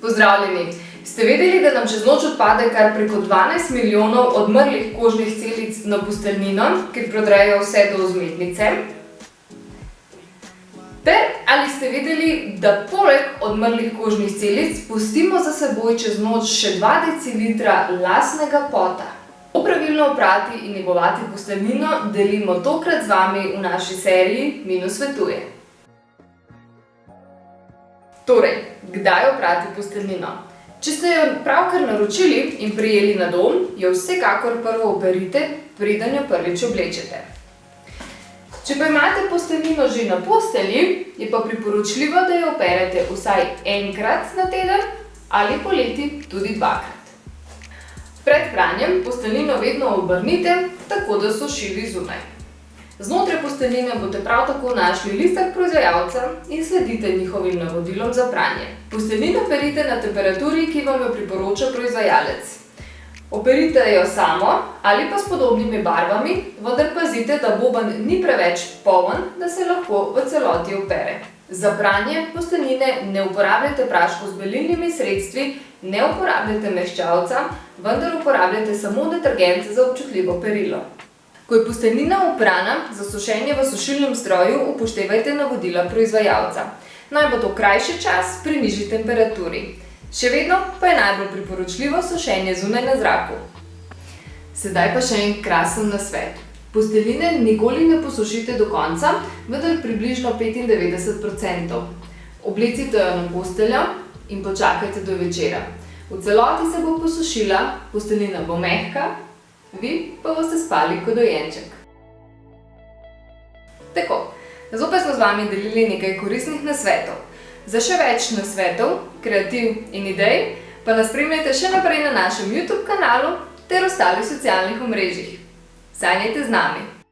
Pozdravljeni! Ste vedeli, da nam čez noč odpade kar preko 12 milijonov odmrlih kožnih celic na posteljnino, ki prodrejo vse do vzmetnice? Ter ali ste vedeli, da poleg odmrlih kožnih celic pustimo za seboj čez noč še 2 decilitra lastnega pota? Kako pravilno oprati in negovati posteljnino delimo tokrat z vami v naši seriji Mino svetuje. Torej, kdaj oprati posteljnino? Če ste jo pravkar naročili in prijeli na dom, jo vsekakor prvo operite, preden jo prvič oblečete. Če pa imate posteljnino že na postelji, je pa priporočljivo, da jo operete vsaj enkrat na teden ali poleti tudi 2-krat. Pred pranjem posteljnino vedno obrnite, tako da so šivi zunaj. Znotraj posteljnine boste prav tako našli listek proizvajalca in sledite njihovim navodilom za pranje. Posteljnino perite na temperaturi, ki vam jo priporoča proizvajalec. Operite jo samo ali pa s podobnimi barvami, vendar pazite, da boben ni preveč poln, da se lahko v celoti opere. Za pranje posteljnine ne uporabljate praškov z belilnimi sredstvi, ne uporabljate mehčalca, vendar uporabljate samo detergent za občutljivo perilo. Ko je posteljnina oprana, za sušenje v sušilnem stroju upoštevajte navodila proizvajalca. Naj bo to krajši čas pri nižji temperaturi. Še vedno pa je najbolj priporočljivo sušenje zunaj na zraku. Sedaj pa še en krasen nasvet. Posteljnine nikoli ne posušite do konca, vendar približno 95%. Oblecite jo na posteljo in počakajte do večera. V celoti se bo posušila, posteljnina bo mehka, vi pa boste spali kot dojenček. Tako, zopet smo z vami delili nekaj koristnih nasvetov. Za še več nasvetov, kreativ in idej pa nas spremljajte še naprej na našem YouTube kanalu ter ostalih socialnih omrežjih. Sanjajte z nami!